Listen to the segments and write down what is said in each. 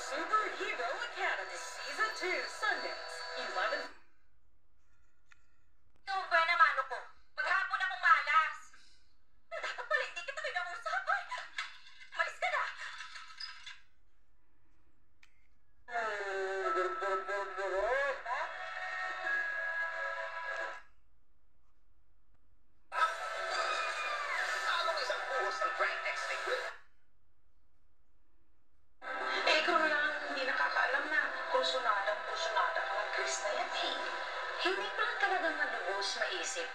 Superhero Academy Season 2, Sundays, 11. Yung ba naman ako? Maghapon akong malas. Dapat pala hindi kita kinausap. Ay, malis ka na. Anong isang buhos ng Grand X Liquid? Ikaw lang hindi nakakaalam na kursunada ka ng Chris na yan eh. Hindi ko lang talagang malubos maisip.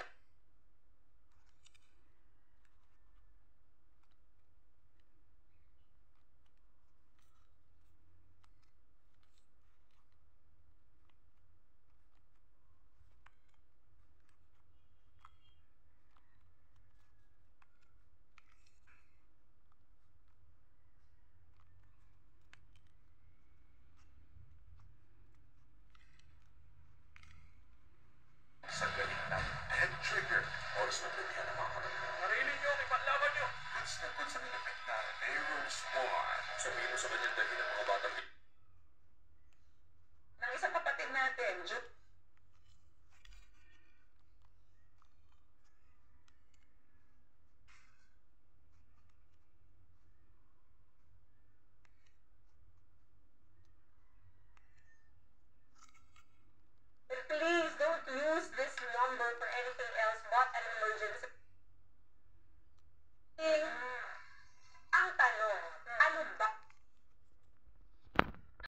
Sa galing ng head trigger. Oras na bigyan ng mga kanang. Narinig niyo, ipanlaban niyo. Goods na goods ang inapit na Arrow Swan. Sabihin mo sa kanya dahil ng mga batang Ng isang kapatid natin, Please don't use this number for anything else but an emergency.